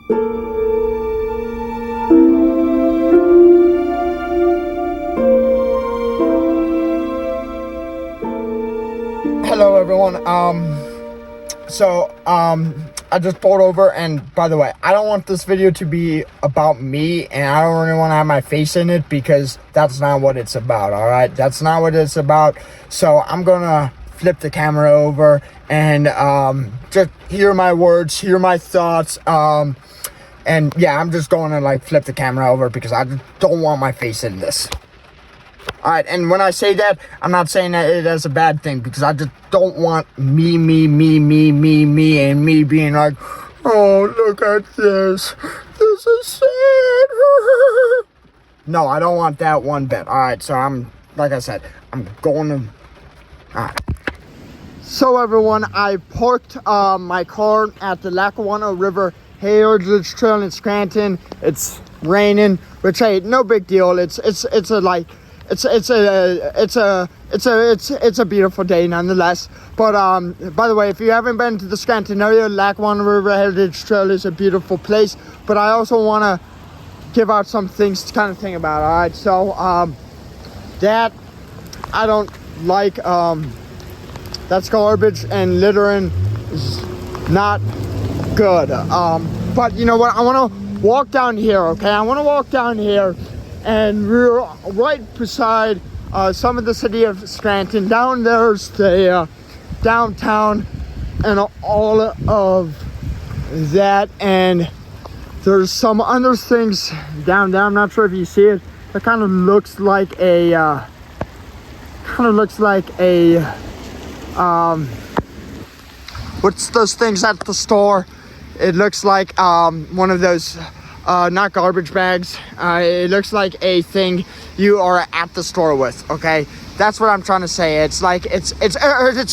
Hello everyone. I just pulled over, and by the way, I don't want this video to be about me, and I don't really want to have my face in it, because that's not what it's about. All right, that's not what it's about. So I'm gonna flip the camera over and just hear my words, hear my thoughts. And yeah, I'm just going to like flip the camera over because I just don't want my face in this. All right, and when I say that, I'm not saying that it is a bad thing, because I just don't want me, and me being like, oh, look at this. This is sad. No, I don't want that one bit. All right, so like I said, I'm going to... All right. So, everyone, I parked my car at the Lackawanna River Heritage Trail in Scranton. It's raining, which, hey, no big deal. It's a beautiful day nonetheless. But by the way, if you haven't been to the Scranton area, Lackawanna River Heritage Trail is a beautiful place. But I also want to give out some things to kind of think about. All right, so that I don't like. That's garbage, and littering is not good. But you know what? I want to walk down here. Okay, I want to walk down here. And we're right beside some of the city of Scranton. Down there's the downtown and all of that. And there's some other things down there. I'm not sure if you see it. It kind of looks like a what's those things at the store? It looks like one of those. Not garbage bags. It looks like a thing you are at the store with. Okay, that's what I'm trying to say. It's like it's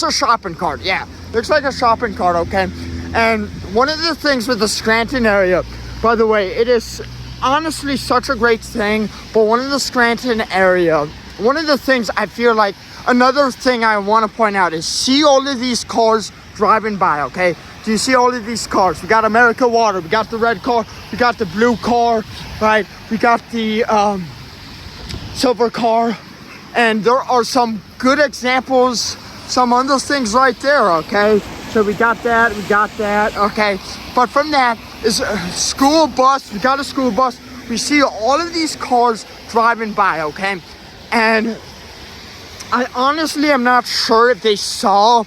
a shopping cart. Yeah, looks like a shopping cart. Okay, and one of the things with the Scranton area, by the way, it is honestly such a great thing. But one of the Scranton area, one of the things I feel like, another thing I want to point out is, see all of these cars driving by. Okay, do you see all of these cars? We got America Water, we got the red car, we got the blue car, right? We got the silver car, and there are some good examples, some other things right there. Okay, so we got that, okay. But from that is a school bus. We got a school bus. We see all of these cars driving by. Okay, and I honestly am not sure if they saw.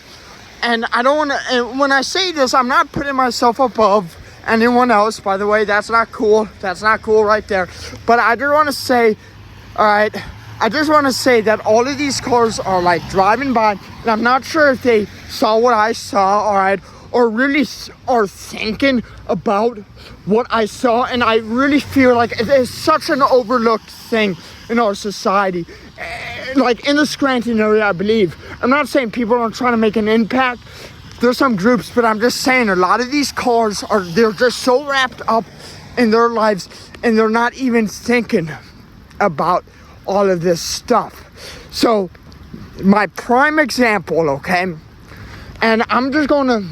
And I don't want to, and when I say this, I'm not putting myself above anyone else, by the way. That's not cool. That's not cool right there. But I just want to say, all right, I just want to say that all of these cars are like driving by, and I'm not sure if they saw what I saw, all right, or really are thinking about what I saw. And I really feel like it is such an overlooked thing in our society. Like in the Scranton area, I believe. I'm not saying people aren't trying to make an impact. There's some groups, but I'm just saying a lot of these cars they're just so wrapped up in their lives, and they're not even thinking about all of this stuff. So my prime example, okay, and I'm just gonna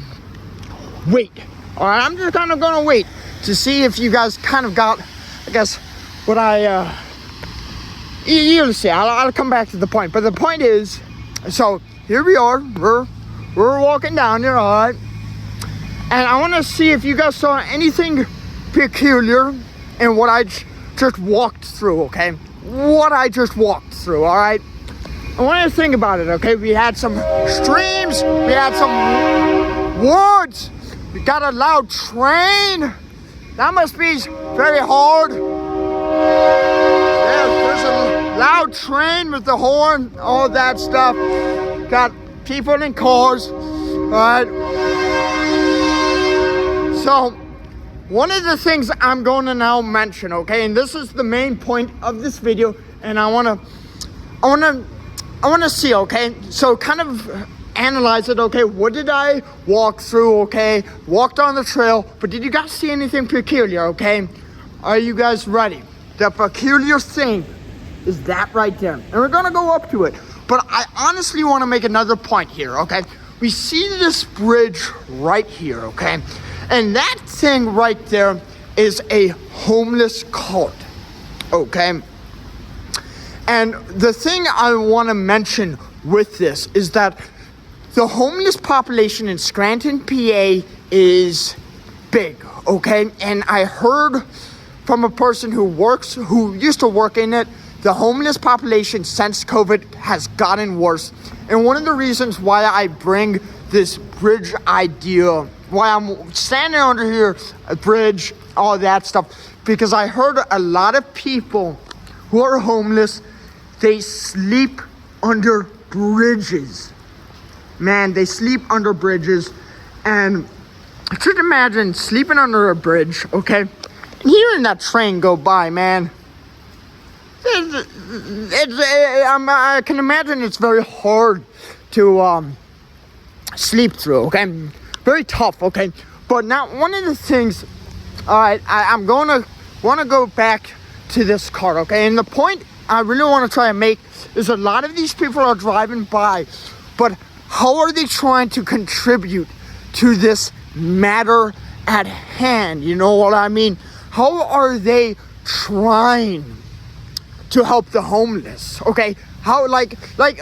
wait. All right, I'm just kind of gonna wait to see if you guys kind of got, I guess, what you'll see. I'll come back to the point. But the point is, so here we are. We're walking down here, all right? And I want to see if you guys saw anything peculiar in what I just walked through, okay? What I just walked through, all right? I want you to think about it, okay? We had some streams. We had some woods. We got a loud train. That must be very hard. There's a loud train with the horn, all that stuff. Got people in cars, all right? So, one of the things I'm going to now mention, okay, and this is the main point of this video, and I want to see, okay, so kind of analyze it, okay, what did I walk through, okay, walked on the trail, but did you guys see anything peculiar, okay? Are you guys ready? The peculiar thing is that right there, and we're gonna go up to it. But I honestly want to make another point here, okay? We see this bridge right here, okay? And that thing right there is a homeless cult, okay? And the thing I want to mention with this is that the homeless population in Scranton, PA is big, okay? And I heard from a person who used to work in it, the homeless population since COVID has gotten worse. And one of the reasons why I bring this bridge idea, why I'm standing under here, a bridge, all that stuff, because I heard a lot of people who are homeless, they sleep under bridges. Man, they sleep under bridges. And just imagine sleeping under a bridge, okay? And hearing that train go by, man. I can imagine it's very hard to sleep through, okay? Very tough, okay? But now, one of the things, all right, I'm want to go back to this card, okay? And the point I really want to try and make is a lot of these people are driving by, but how are they trying to contribute to this matter at hand? You know what I mean? How are they trying to help the homeless, okay? How, like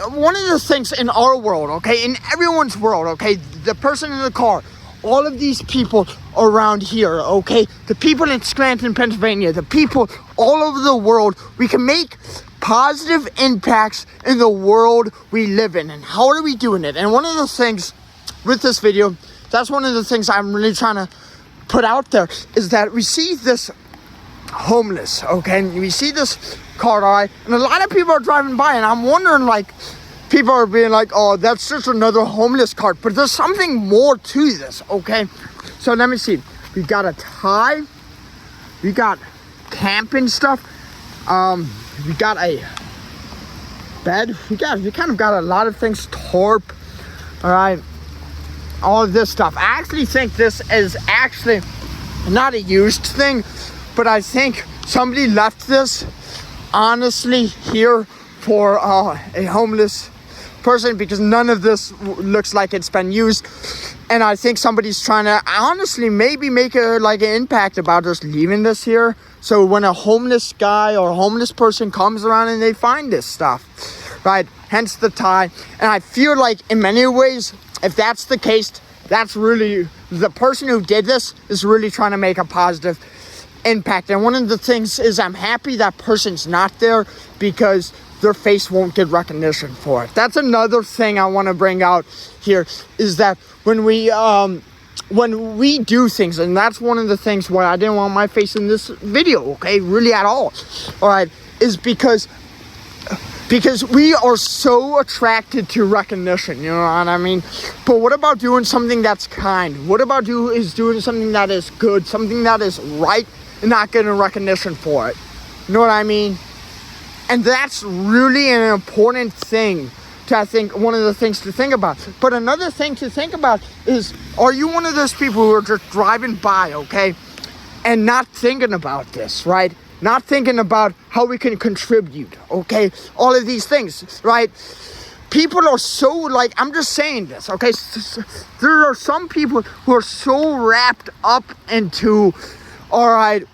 one of the things in our world, okay, in everyone's world, okay, the person in the car, all of these people around here, okay, the people in Scranton, Pennsylvania, the people all over the world, we can make positive impacts in the world we live in. And how are we doing it? And one of the things with this video, that's one of the things I'm really trying to put out there, is that we see this homeless, okay, and we see this car, all right, and a lot of people are driving by, and I'm wondering, like, people are being like, oh, that's just another homeless cart, but there's something more to this, okay? So let me see. We got a tie, we got camping stuff, we got a bed, we kind of got a lot of things, tarp, all right, all of this stuff. I actually think this is actually not a used thing, but I think somebody left this honestly here for a homeless person, because none of this looks like it's been used. And I think somebody's trying to honestly maybe make an impact about just leaving this here, so when a homeless guy or a homeless person comes around and they find this stuff, right? Hence the tie. And I feel like in many ways, if that's the case, that's really, the person who did this is really trying to make a positive impact. And one of the things is, I'm happy that person's not there, because their face won't get recognition for it. That's another thing I want to bring out here, is that when we do things, and that's one of the things why I didn't want my face in this video, okay, really at all right, is because we are so attracted to recognition, you know what I mean? But what about doing something that's kind? What about doing something that is good, something that is right, and not getting recognition for it? You know what I mean? And that's really an important thing to, I think, one of the things to think about. But another thing to think about is, are you one of those people who are just driving by, okay, and not thinking about this, right? Not thinking about how we can contribute, okay? All of these things, right? People are so, I'm just saying this, okay? There are some people who are so wrapped up into, I'm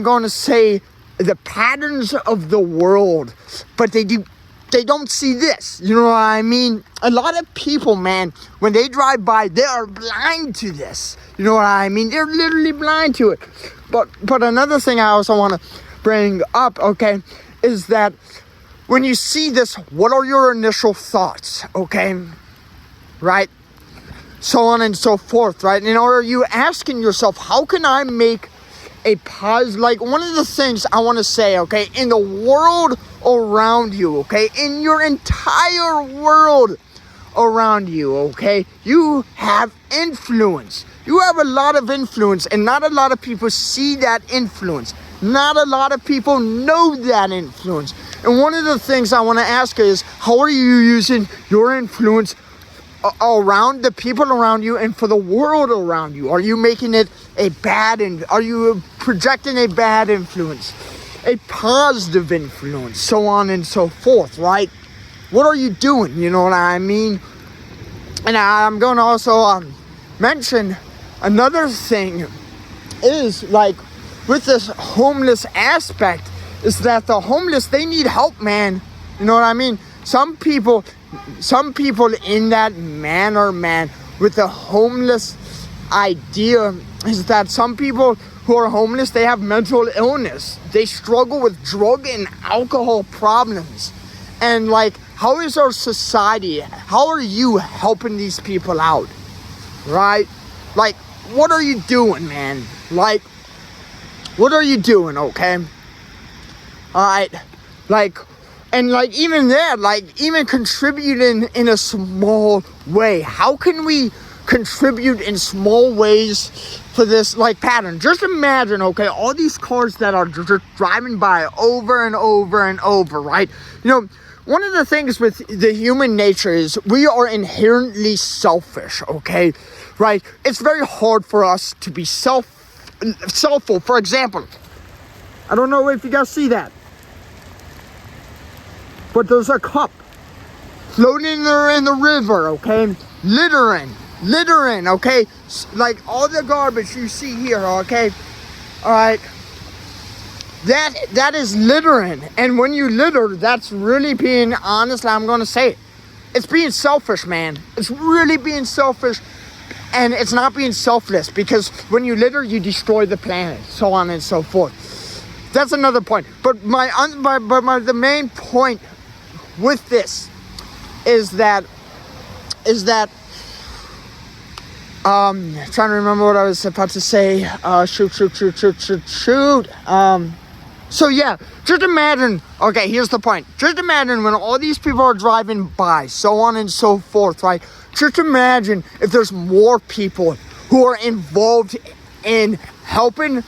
going to say, the patterns of the world, but they don't see this, you know what I mean? A lot of people, man, when they drive by, they are blind to this, you know what I mean? They're literally blind to it. But another thing I also want to bring up, okay, is that when you see this, what are your initial thoughts, okay, right? So on and so forth, right? And are you asking yourself, how can I make a positive, one of the things I want to say, okay, in the world around you, okay, in your entire world around you, okay, you have influence. You have a lot of influence, and not a lot of people see that influence. Not a lot of people know that influence. And one of the things I want to ask is, how are you using your influence around the people around you and for the world around you? Are you making it are you projecting a bad influence, a positive influence, so on and so forth, right? What are you doing? You know what I mean? And I'm going to also mention another thing is, like, with this homeless aspect, is that the homeless, they need help, man. You know what I mean? Some people in that manner, man, with the homeless idea, is that some people who are homeless, they have mental illness. They struggle with drug and alcohol problems. And, like, how is our society, how are you helping these people out? Right? Like, what are you doing, man? Like, what are you doing, okay? Alright, like, and like even that, like even contributing in a small way. How can we contribute in small ways for this like pattern? Just imagine, okay, all these cars that are just driving by over and over and over, right? You know, one of the things with the human nature is we are inherently selfish, okay? Right? It's very hard for us to be selfful. For example, I don't know if you guys see that, but there's a cup floating there in the river, okay? Littering, okay? Like all the garbage you see here, okay? All right. That is littering. And when you litter, that's really being, honestly, I'm going to say it. It's being selfish, man. It's really being selfish. And it's not being selfless, because when you litter, you destroy the planet, so on and so forth. That's another point. But the main point with this is that trying to remember what I was about to say. So yeah, just imagine, okay, here's the point. Just imagine when all these people are driving by, so on and so forth, right? Just imagine if there's more people who are involved in helping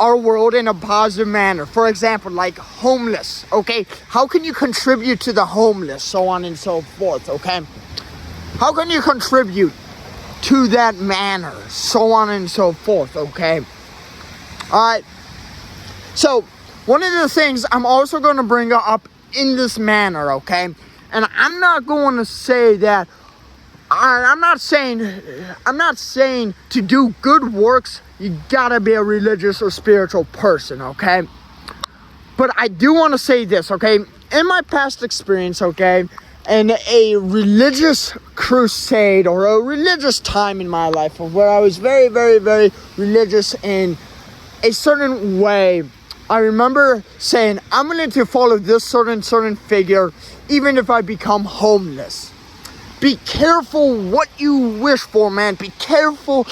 our world in a positive manner. For example, like homeless, okay? How can you contribute to the homeless, so on and so forth, okay? How can you contribute to that manner, so on and so forth, okay? All right. So, one of the things I'm also going to bring up in this manner, okay? And I'm not going to say that, I'm not saying to do good works, you gotta be a religious or spiritual person, okay? But I do want to say this, okay? In my past experience, okay, in a religious crusade or a religious time in my life where I was very, very, very religious in a certain way, I remember saying, I'm going to follow this certain figure, even if I become homeless. Be careful what you wish for, man. Be careful.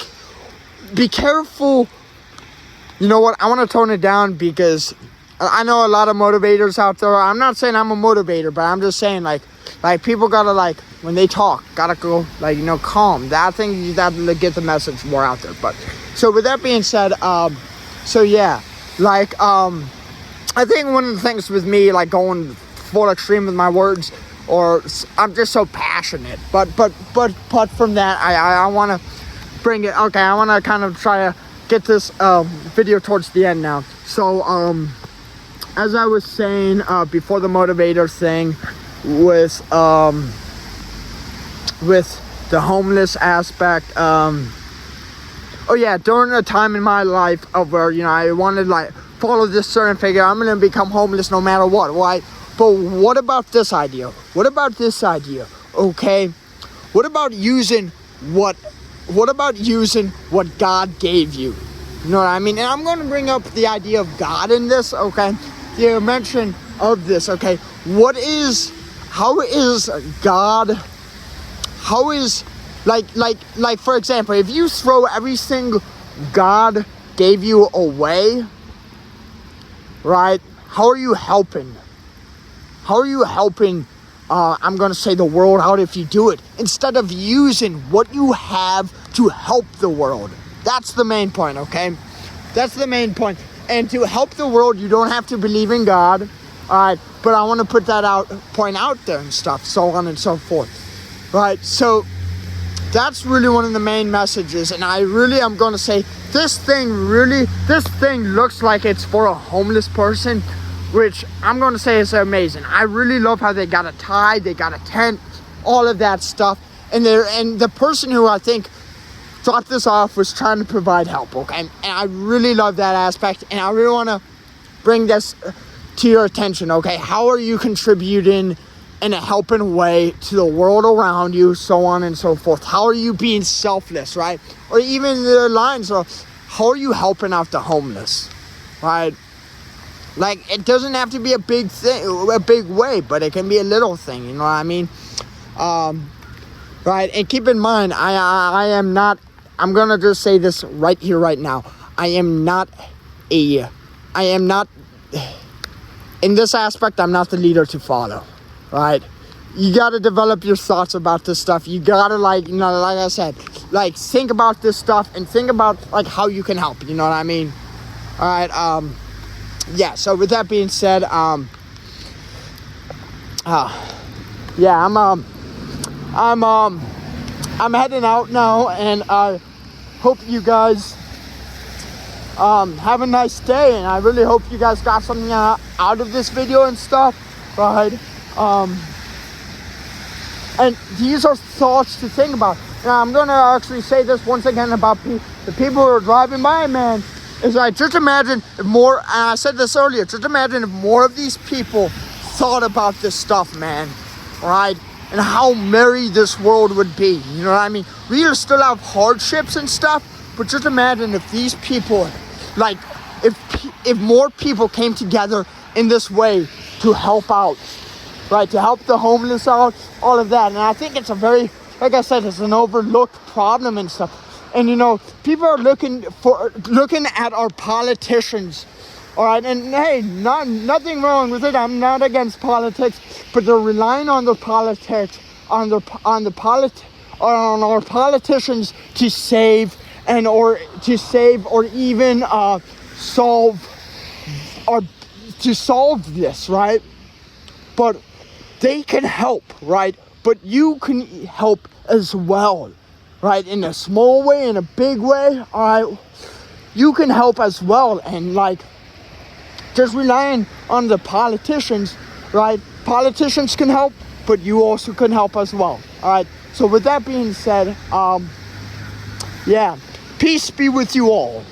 You know what? I want to tone it down, because I know a lot of motivators out there. I'm not saying I'm a motivator, but I'm just saying, like people gotta, like, when they talk, gotta go, like, you know, calm. That thing, you have to get the message more out there. But, so with that being said, so yeah. Like, I think one of the things with me, like, going full extreme with my words, or I'm just so passionate. But from that, I want to bring it. Okay, I want to kind of try to get this video towards the end now. So, as I was saying before the motivator thing, with the homeless aspect, oh yeah, during a time in my life of where, you know, I wanted to, like, follow this certain figure, I'm going to become homeless no matter what, right? But what about this idea? What about this idea? Okay? What about using what God gave you? You know what I mean? And I'm going to bring up the idea of God in this, okay? The mention of this, okay? How is God, like for example, if you throw everything God gave you away, right? How are you helping? I'm going to say the world out if you do it, instead of using what you have to help the world. That's the main point, okay? That's the main point. And to help the world, you don't have to believe in God, all right? But I want to put that point out there and stuff, so on and so forth, right? So that's really one of the main messages. And I'm going to say this thing looks like it's for a homeless person, which I'm going to say is amazing. I really love how they got a tie, they got a tent, all of that stuff. And the person who I think dropped this off was trying to provide help, okay? And I really love that aspect, and I really want to bring this to your attention, okay? How are you contributing in a helping way to the world around you, so on and so forth? How are you being selfless, right? Or even the lines of, how are you helping out the homeless, right? Like, it doesn't have to be a big thing, a big way, but it can be a little thing, you know what I mean? Right, and keep in mind, I am not, I'm gonna just say this right here, right now. I am not, in this aspect, I'm not the leader to follow, right? You gotta develop your thoughts about this stuff. You gotta, like, you know, like I said, like, think about this stuff and think about, like, how you can help, you know what I mean? All right, yeah, so with that being said, yeah, I'm heading out now, and I hope you guys have a nice day, and I really hope you guys got something out of this video and stuff, right? And these are thoughts to think about. Now, I'm gonna actually say this once again about the people who are driving by, man. Is like, just imagine if more, and I said this earlier, just imagine if more of these people thought about this stuff, man, right? And how merry this world would be, you know what I mean? We still have hardships and stuff, but just imagine if these people, like, if more people came together in this way to help out, right? To help the homeless out, all of that. And I think it's a very, like I said, it's an overlooked problem and stuff. And, you know, people are looking at our politicians, all right? And hey, nothing wrong with it. I'm not against politics, but they're relying on the politics, on our politicians to save or even solve this, right? But they can help, right? But you can help as well, right? In a small way, in a big way, all right? You can help as well. And, like, just relying on the politicians, right? Politicians can help, but you also can help as well, all right? So with that being said, yeah, peace be with you all.